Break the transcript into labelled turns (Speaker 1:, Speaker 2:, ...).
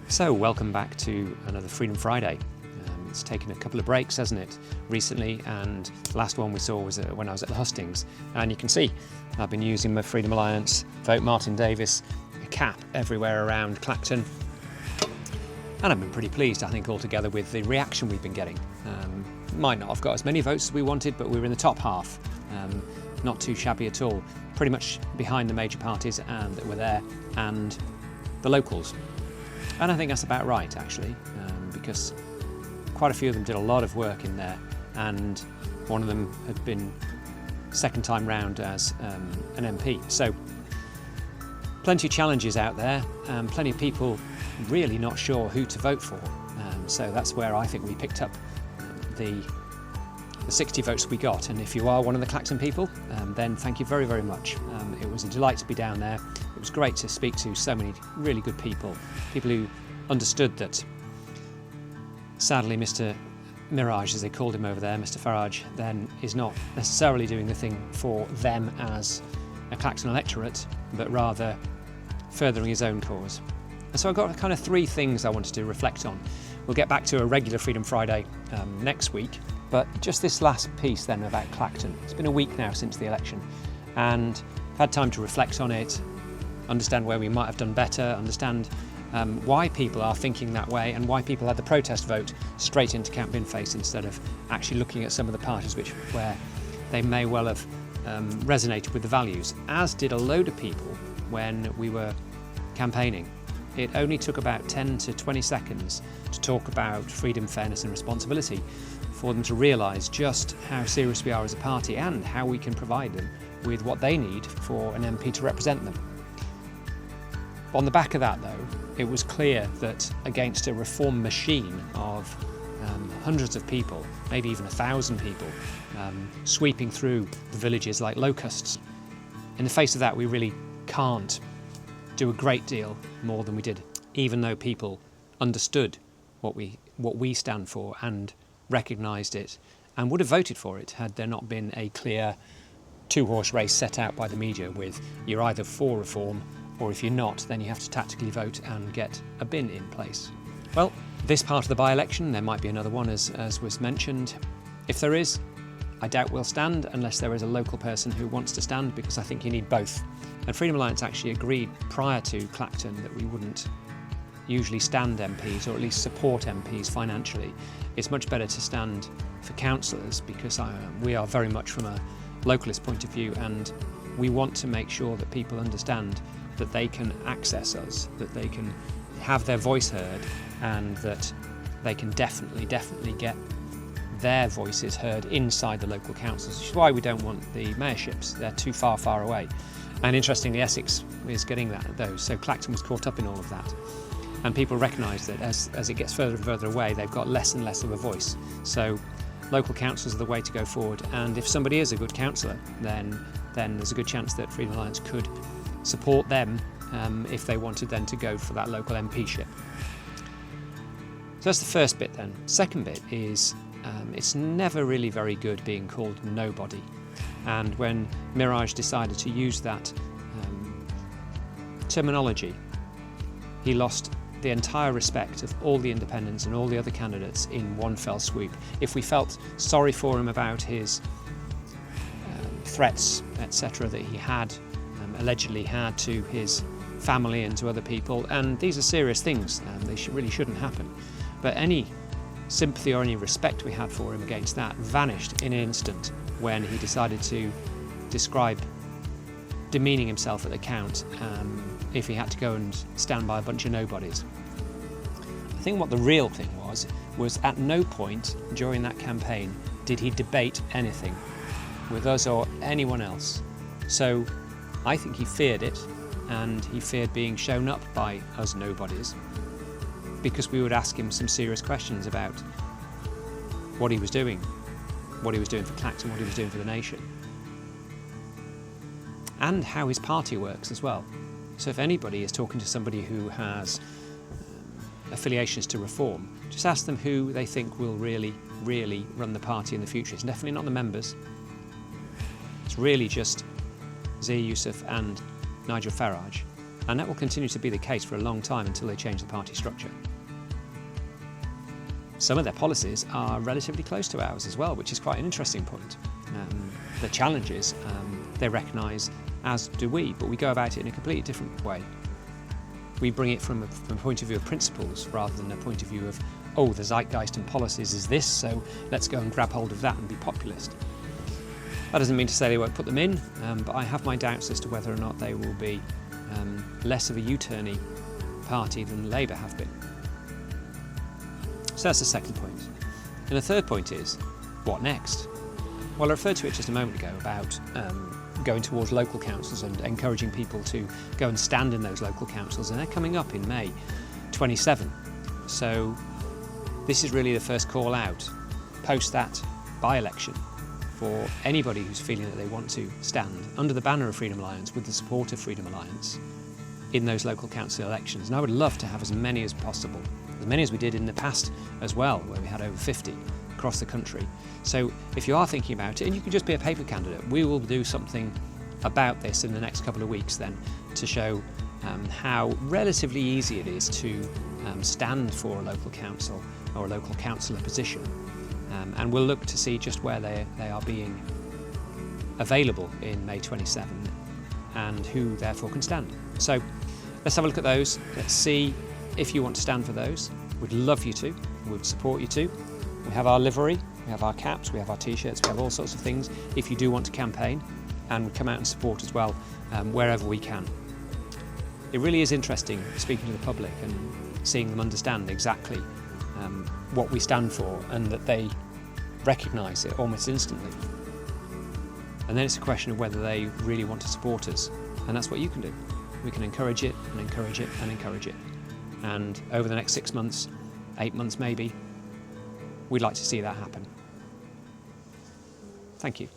Speaker 1: So welcome back to another Freedom Friday. It's taken a couple of breaks, hasn't it, recently, and the last one we saw was when I was at the hustings. And you can see I've been using my Freedom Alliance Vote Martin Davies cap everywhere around Clacton. And I've been pretty pleased, I think, altogether with the reaction we've been getting. Might not have got as many votes as we wanted, but we were in the top half. Not too shabby at all. Pretty much behind the major parties that were there and the locals. And I think that's about right, actually, because quite a few of them did a lot of work in there, and one of them had been second time round as an MP. So plenty of challenges out there, and plenty of people really not sure who to vote for. So that's where I think we picked up the 60 votes we got. And if you are one of the Clacton people, then thank you very, very much. It was a delight to be down there. It was great to speak to so many really good people who understood that sadly Mr. Mirage, as they called him over there, Mr. Farage, then is not necessarily doing the thing for them as a Clacton electorate, but rather furthering his own cause. And so I've got kind of three things I wanted to reflect on. We'll get back to a regular Freedom Friday next week, but just this last piece then about Clacton. It's been a week now since the election, and I've had time to reflect on it, understand where we might have done better, understand why people are thinking that way, and why people had the protest vote straight into Camp Binface instead of actually looking at some of the parties where they may well have resonated with the values, as did a load of people when we were campaigning. It only took about 10 to 20 seconds to talk about freedom, fairness and responsibility for them to realise just how serious we are as a party and how we can provide them with what they need for an MP to represent them. On the back of that, though, it was clear that against a reform machine of hundreds of people, maybe even 1,000 people, sweeping through the villages like locusts, in the face of that we really can't do a great deal more than we did, even though people understood what we stand for and recognised it and would have voted for it had there not been a clear two-horse race set out by the media with you're either for reform, or if you're not, then you have to tactically vote and get a bin in place. Well, this part of the by-election, there might be another one as was mentioned. If there is, I doubt we'll stand unless there is a local person who wants to stand, because I think you need both. And Freedom Alliance actually agreed prior to Clacton that we wouldn't usually stand MPs, or at least support MPs financially. It's much better to stand for councillors, because we are very much from a localist point of view, and we want to make sure that people understand that they can access us, that they can have their voice heard, and that they can definitely get their voices heard inside the local councils, which is why we don't want the mayorships. They're too far away. And interestingly, Essex is getting those, so Clacton was caught up in all of that. And people recognise that as it gets further and further away, they've got less and less of a voice. So local councils are the way to go forward, and if somebody is a good councillor, then there's a good chance that Freedom Alliance could support them if they wanted then to go for that local MPship. So that's the first bit then. Second bit is it's never really very good being called nobody. And when Mirage decided to use that terminology, he lost the entire respect of all the independents and all the other candidates in one fell swoop. If we felt sorry for him about his threats, etc., that he had allegedly had to his family and to other people, and these are serious things, they really shouldn't happen, but any sympathy or any respect we had for him against that vanished in an instant when he decided to describe demeaning himself at the count if he had to go and stand by a bunch of nobodies. I think what the real thing was at no point during that campaign did he debate anything with us or anyone else. So I think he feared it, and he feared being shown up by us nobodies, because we would ask him some serious questions about what he was doing for Clacton, what he was doing for the nation, and how his party works as well. So if anybody is talking to somebody who has affiliations to reform, just ask them who they think will really run the party in the future. It's definitely not the members. It's really just Zia Youssef and Nigel Farage. And that will continue to be the case for a long time until they change the party structure. Some of their policies are relatively close to ours as well, which is quite an interesting point. The challenges they recognise, as do we, but we go about it in a completely different way. We bring it from a point of view of principles rather than a point of view of, oh, the zeitgeist and policies is this, so let's go and grab hold of that and be populist. That doesn't mean to say they won't put them in, but I have my doubts as to whether or not they will be less of a U-turny party than Labour have been. So that's the second point. And the third point is, what next? Well, I referred to it just a moment ago about going towards local councils and encouraging people to go and stand in those local councils, and they're coming up in May 27. So this is really the first call out post that by-election for anybody who's feeling that they want to stand under the banner of Freedom Alliance with the support of Freedom Alliance in those local council elections. And I would love to have as many as possible, as many as we did in the past as well, where we had over 50 across the country. So if you are thinking about it, and you can just be a paper candidate, we will do something about this in the next couple of weeks then to show how relatively easy it is to stand for a local council or a local councillor position. And we'll look to see just where they are being available in May 27 and who therefore can stand. So let's have a look at those. Let's see if you want to stand for those. We'd love you to. We'd support you to. We have our livery, we have our caps, we have our t-shirts, we have all sorts of things if you do want to campaign, and we come out and support as well wherever we can. It really is interesting speaking to the public and seeing them understand exactly what we stand for and that they recognise it almost instantly. And then it's a question of whether they really want to support us, and that's what you can do. We can encourage it and encourage it and encourage it. And over the next 6 months, 8 months maybe, we'd like to see that happen. Thank you.